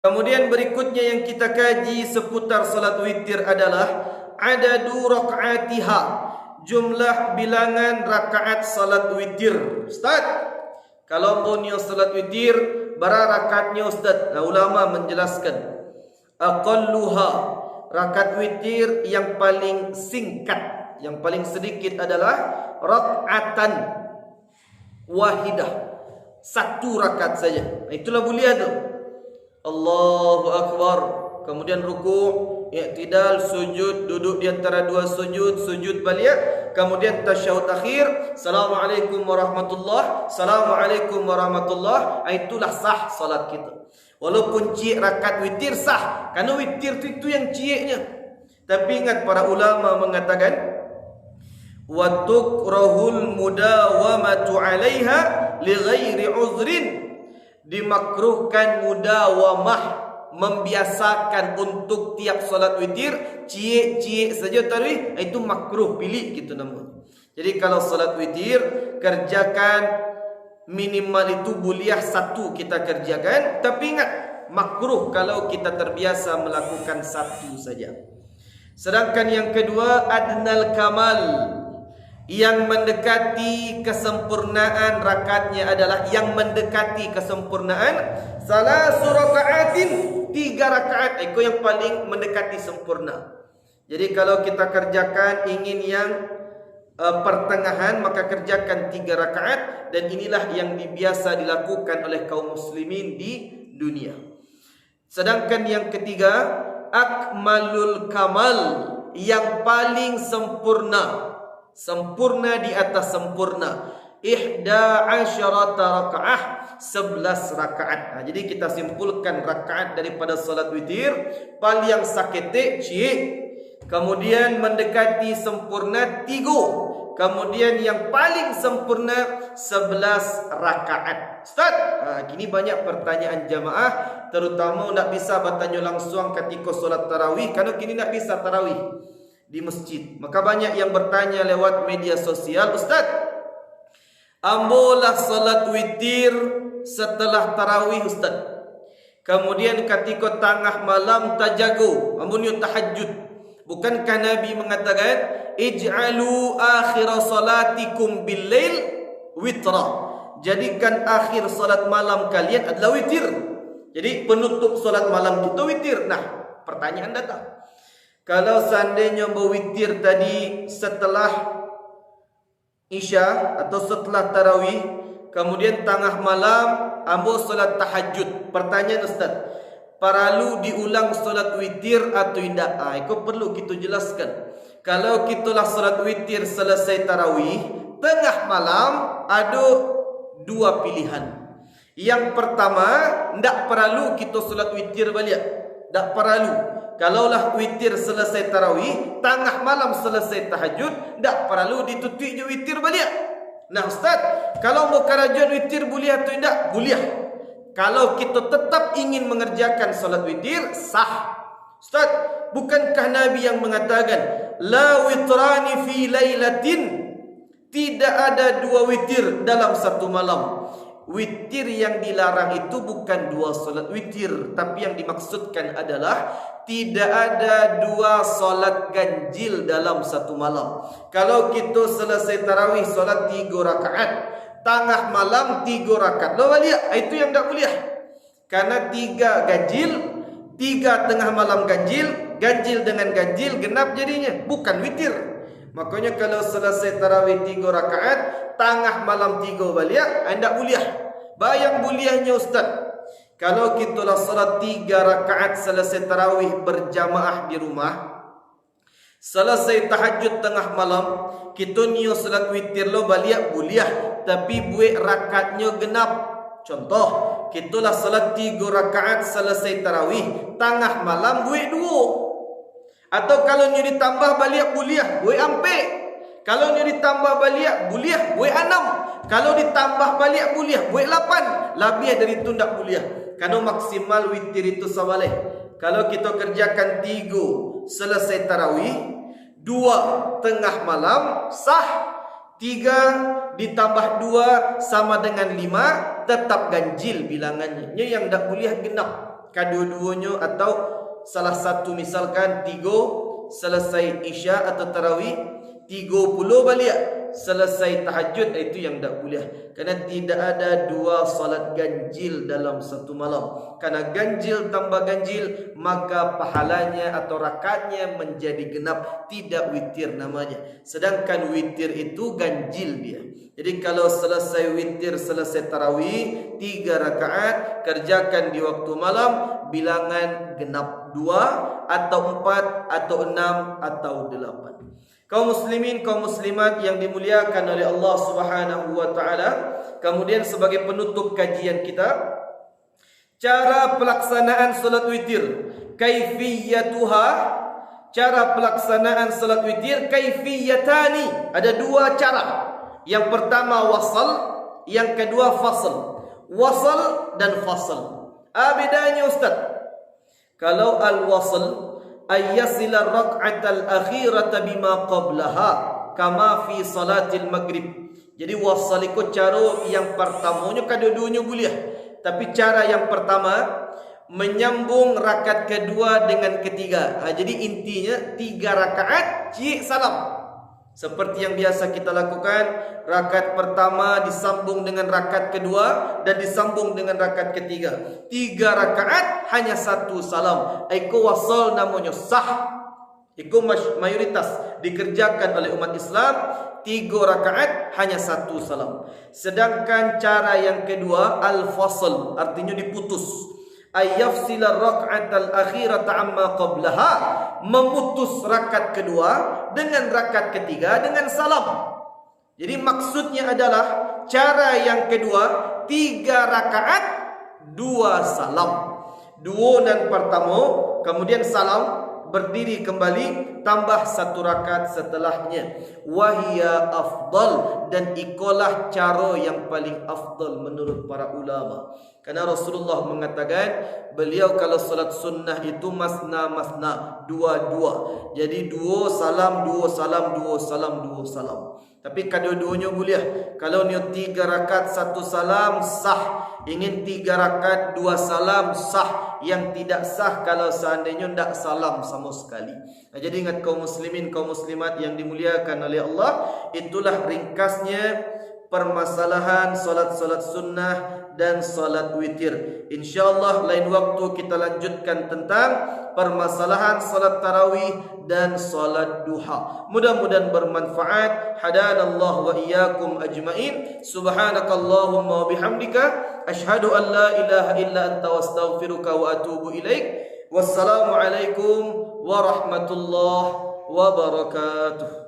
Kemudian berikutnya yang kita kaji seputar salat witir adalah adadu rakaatiha, jumlah bilangan rakaat salat witir. Ustaz, kalau punya salat witir, berapa rakaatnya Ustaz? Nah, ulama menjelaskan aqalluha, rakaat witir yang paling singkat, yang paling sedikit adalah rakaatan wahidah, satu rakaat saja. Nah, itulah mulia tu. Allahu Akbar, kemudian ruku', i'tidal, sujud, duduk di antara dua sujud, sujud balik, kemudian tasyahud akhir, Assalamualaikum warahmatullah, Assalamualaikum warahmatullah. Itulah sah salat kita. Walaupun cik rakaat witir sah, kerana witir itu yang ciknya. Tapi ingat para ulama mengatakan wa tukrahul mudawamatu 'alaiha li ghairi uzrin, dimakruhkan mudawamah, membiasakan untuk tiap solat witir cie saja tarawih, itu makruh, pilih gitu nama. Jadi kalau solat witir kerjakan minimal itu buliah satu kita kerjakan, tapi ingat makruh kalau kita terbiasa melakukan satu saja. Sedangkan yang kedua adnal kamal, yang mendekati kesempurnaan rakaatnya adalah yang mendekati kesempurnaan salasu rakaatin, 3 rakaat. Itu yang paling mendekati sempurna. Jadi kalau kita kerjakan ingin yang pertengahan, maka kerjakan 3 rakaat, dan inilah yang biasa dilakukan oleh kaum muslimin di dunia. Sedangkan yang ketiga akmalul kamal, yang paling sempurna, sempurna di atas sempurna, 11 rakaah, 11 rakaat. Nah, jadi kita simpulkan rakaat daripada salat witir paling sakit cik, kemudian mendekati sempurna 3, kemudian yang paling sempurna 11 rakaat. Ustaz, kini banyak pertanyaan jamaah, terutama nak bisa bertanya langsung ketika solat tarawih, kerana kini nak bisa tarawih di masjid. Maka banyak yang bertanya lewat media sosial, Ustaz, ambolah salat witir setelah tarawih Ustaz, kemudian ketika tengah malam tajago, ampunnya tahajud. Bukankah Nabi mengatakan ij'alu akhir salatikum bil-lail witra, jadikan akhir salat malam kalian adalah witir. Jadi penutup salat malam kita witir. Nah, pertanyaan datang, kalau seandainya berwitir tadi setelah Isya atau setelah tarawih, kemudian tengah malam ambil solat tahajud, pertanyaan Ustaz, perlu diulang solat witir atau tidak? Itu perlu kita jelaskan. Kalau kita lah solat witir selesai tarawih tengah malam, ada 2 pilihan. Yang pertama, tidak perlu kita solat witir balik, tidak perlu. Kalaulah witir selesai tarawih, tengah malam selesai tahajud, tak perlu ditutup je witir balik. Nah Ustaz, kalau mau kerajuan witir boleh atau tidak? Boleh. Kalau kita tetap ingin mengerjakan solat witir, sah. Ustaz, bukankah Nabi yang mengatakan la witrani fi lailatin, tidak ada 2 witir dalam satu malam. Witir yang dilarang itu bukan 2 solat witir, tapi yang dimaksudkan adalah tidak ada 2 solat ganjil dalam satu malam. Kalau kita selesai tarawih solat 3 rakaat, tengah malam 3 rakaat, lo balik, itu yang tak boleh. Karena 3 ganjil, 3 tengah malam ganjil, ganjil dengan ganjil genap jadinya, bukan witir. Makanya kalau selesai tarawih 3 rakaat, tengah malam 3 balik, anda boleh. Bayang bolehnya Ustaz, kalau kita lah salat 3 rakaat selesai tarawih berjamaah di rumah, selesai tahajud tengah malam, kita niat salat witir lo balik boleh, tapi buat rakaatnya genap. Contoh, kita lah salat 3 rakaat selesai tarawih, tengah malam buat 2. Atau kalau ni ditambah balik boleh, buat ampek. Kalau ni ditambah balik boleh, buat 6. Kalau ditambah balik boleh, buat 8. Lebih dari itu tak boleh. Kerana maksimal witir itu sabaleh. Kalau kita kerjakan 3 selesai tarawih, 2 tengah malam, sah. 3 ditambah 2 sama dengan 5, tetap ganjil bilangannya. Yang tak boleh genap. kedua-duanya atau salah satu misalkan 3 selesai Isya atau Tarawih, 30 balik selesai tahajud, itu yang tak boleh. Kerana tidak ada 2 salat ganjil dalam satu malam. Kerana ganjil tambah ganjil, maka pahalanya atau rakaatnya menjadi genap, tidak witir namanya. Sedangkan witir itu ganjil dia. Jadi kalau selesai witir, selesai tarawih 3 rakaat, kerjakan di waktu malam, bilangan genap 2 atau 4 atau 6 atau 8. Kaum muslimin, kaum muslimat yang dimuliakan oleh Allah Subhanahu wa taala, kemudian sebagai penutup kajian kita, cara pelaksanaan salat witir, kaifiyatuha, cara pelaksanaan salat witir kaifiyatani, ada 2 cara. Yang pertama wasal, yang kedua fasl. Wasal dan fasl. Bedanya Ustaz? Kalau al-wasl ayyasila rak'atal akhirata bima qablaha kama fi salatil maghrib. Jadi wasal ikut cara yang pertamanya, kedua-duanya boleh. Tapi cara yang pertama menyambung rakaat kedua dengan ketiga. Jadi intinya 3 rakaat cik salam. Seperti yang biasa kita lakukan, rakaat pertama disambung dengan rakaat kedua dan disambung dengan rakaat ketiga. 3 rakaat hanya 1 salam. Itu wasal namanya, sah. Itu mayoritas dikerjakan oleh umat Islam. 3 rakaat hanya 1 salam. Sedangkan cara yang kedua al-fasl, artinya diputus. Ayyafsila rak'atal akhirata amma qablaha, memutus rakaat kedua dengan rakaat ketiga dengan salam. Jadi maksudnya adalah cara yang kedua 3 rakaat 2 salam. 2 dan pertama, kemudian salam, berdiri kembali, tambah 1 rakaat setelahnya. Wahia afdal, dan ikolah cara yang paling afdal menurut para ulama. Karena Rasulullah mengatakan, beliau kalau salat sunnah itu masna, 2-2. Jadi 2 salam, 2 salam, 2 salam, 2 salam. Tapi kedua-duanya boleh. Kalau ni 3 rakaat 1 salam sah. Ingin 3 rakaat 2 salam sah. Yang tidak sah kalau seandainya tidak salam sama sekali. Jadi ingat kaum muslimin, kaum muslimat yang dimuliakan oleh Allah, itulah ringkasnya permasalahan salat-salat sunnah dan salat witir. InsyaAllah lain waktu kita lanjutkan tentang permasalahan salat tarawih dan salat duha. Mudah-mudahan bermanfaat. Hadanallah wa iyyakum ajmain. Subhanakallahumma wa bihamdika asyhadu an la ilaha illa anta wastaghfiruka wa atubu ilaik. Wassalamualaikum warahmatullahi wabarakatuh.